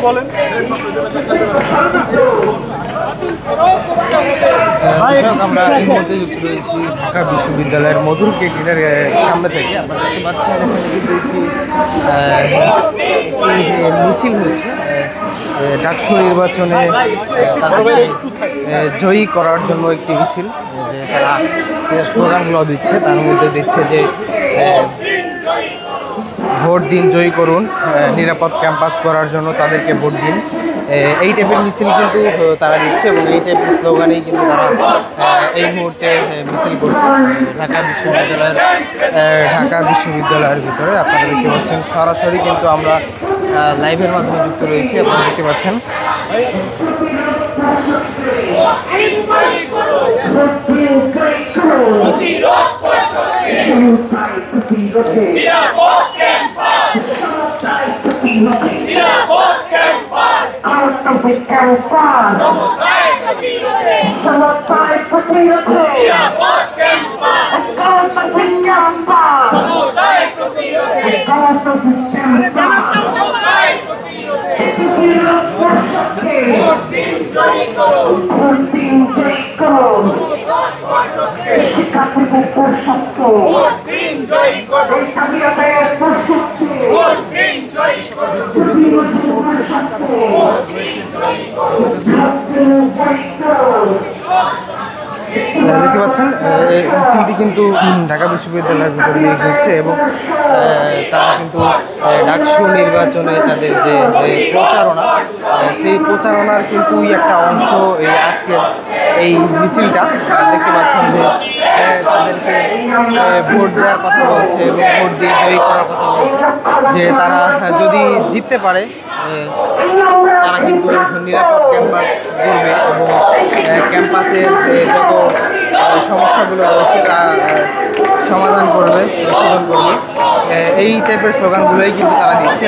বলেন। আমরা এই মুহূর্তে যুক্ত রয়েছি ঢাকা বিশ্ববিদ্যালয়ের মধুর ক্যান্টিনের সামনে থেকে। আপনারা দেখতে পাচ্ছেন এখানে কিন্তু একটি মিছিল হচ্ছে ডাকসু নির্বাচনে জয়ী করার জন্য একটি মিছিল, যে তারা স্লোগানগুলো দিচ্ছে। তার মধ্যে দিচ্ছে যে ভোট দিন, জয়ী করুন, নিরাপদ ক্যাম্পাস করার জন্য তাদেরকে ভোট দিন। এই টাইপের মিছিল কিন্তু তারা দিচ্ছে এবং এই টাইপের স্লোগানেই কিন্তু তারা এই মুহূর্তে মিছিল করছে ঢাকা বিশ্ববিদ্যালয়ের ভিতরে। আপনারা দেখতে পাচ্ছেন সরাসরি কিন্তু আমরা লাইভের মাধ্যমে যুক্ত রয়েছি। আপনারা দেখতে পাচ্ছেন দেখতে পাচ্ছেন মিছিলটি কিন্তু ঢাকা বিশ্ববিদ্যালয়ের ভিতরে নিয়ে ঘুরছে এবং তারা কিন্তু ডাকসু নির্বাচনে তাদের যে প্রচারণা, সেই প্রচারণার কিন্তু একটা অংশ এই আজকের এই মিছিলটা। দেখতে পাচ্ছেন যে তাদেরকে ভোট দেওয়ার কথা বলছে এবং ভোট দিয়ে জয়ী করার কথা বলছে, যে তারা যদি জিততে পারে তারা কিন্তু নিরাপদ ক্যাম্পাস করবে এবং ক্যাম্পাসের যত সমস্যাগুলো রয়েছে তা সমাধান করবে, সংশোধন করবে। এই টাইপের স্লোগানগুলোই কিন্তু তারা দিচ্ছে।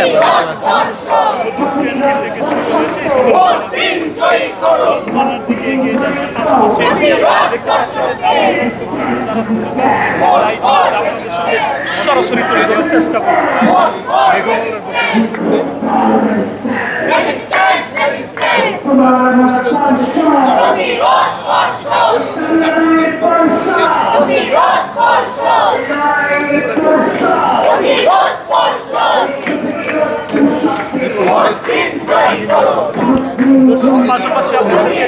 সরাসরি তুলে ধরার চেষ্টা করছি। পাশাপাশি জানিয়ে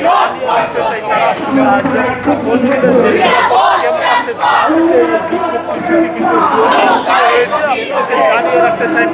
রাখতে চাই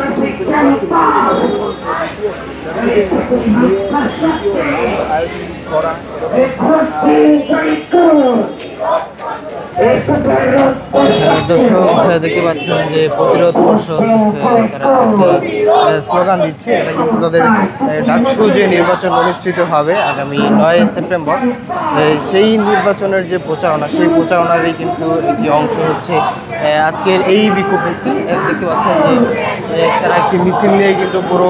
Let's go. দর্শক দেখতে পাচ্ছেন যে প্রতিরোধ পর্ষদ তারা স্লোগান দিচ্ছে। এটা কিন্তু তাদের ডাকসু যে নির্বাচন অনুষ্ঠিত হবে আগামী 9 সেপ্টেম্বর, সেই নির্বাচনের যে প্রচারণা, সেই প্রচারণারই কিন্তু একটি অংশ হচ্ছে আজকের এই বিক্ষোভ মিছিল। দেখতে পাচ্ছেন যে তারা একটি মিছিল নিয়ে কিন্তু পুরো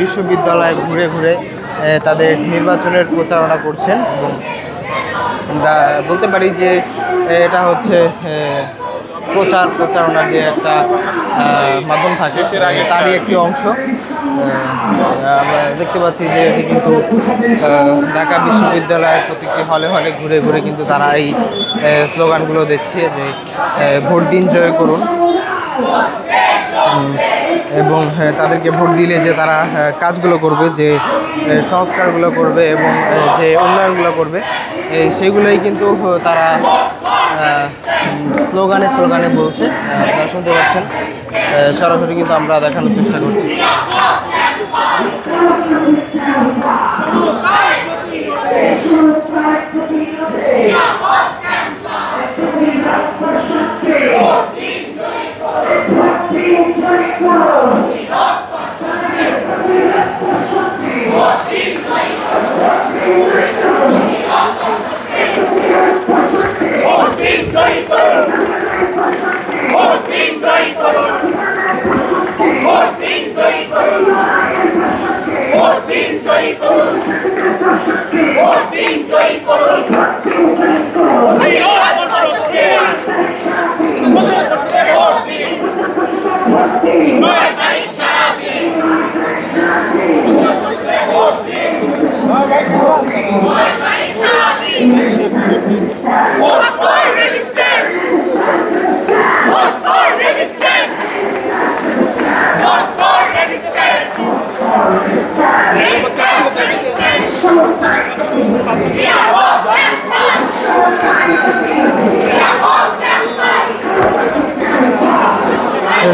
বিশ্ববিদ্যালয়ে ঘুরে ঘুরে তাদের নির্বাচনের প্রচারণা করছেন এবং আমরা বলতে পারি যে এটা হচ্ছে প্রচারণার যে একটা মাধ্যম থাকে তারই একটি অংশ। আমরা দেখতে পাচ্ছি যে এটি কিন্তু ঢাকা বিশ্ববিদ্যালয়ের প্রত্যেকটি হলে হলে ঘুরে ঘুরে কিন্তু তারা এই স্লোগানগুলো দিচ্ছে যে ভোট দিন, জয় করুন, এবং তাদেরকে ভোট দিলে যে তারা কাজগুলো করবে, যে সংস্কারগুলো করবে এবং যে উন্নয়নগুলো করবে, সেগুলোই কিন্তু তারা স্লোগানে বলছে। আপনারা শুনতে পাচ্ছেন, সরাসরি কিন্তু আমরা দেখানোর চেষ্টা করছি।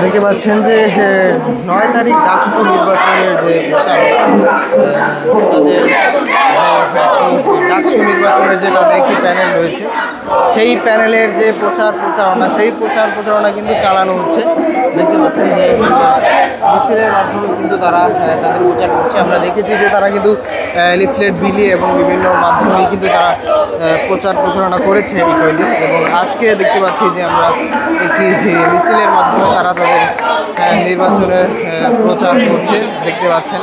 দেখতে পাচ্ছেন যে 9 তারিখ ডাকসু নির্বাচনের যে প্রচার, ডাকসু নির্বাচনের যে তাদের একটি প্যানেল রয়েছে, সেই প্যানেলের যে প্রচারণা, সেই প্রচারণা কিন্তু চালানো হচ্ছে। দেখতে পাচ্ছেন যে মিছিলের মাধ্যমে কিন্তু তারা তাদের প্রচার করছে। আমরা দেখেছি যে তারা কিন্তু লিফলেট বিলি এবং বিভিন্ন মাধ্যমে কিন্তু তারা প্রচারণা করেছে এই কয়েকদিন, এবং আজকে দেখতে পাচ্ছি যে আমরা একটি মিছিলের মাধ্যমে তারা তাদের নির্বাচনের প্রচার করছে। দেখতে পাচ্ছেন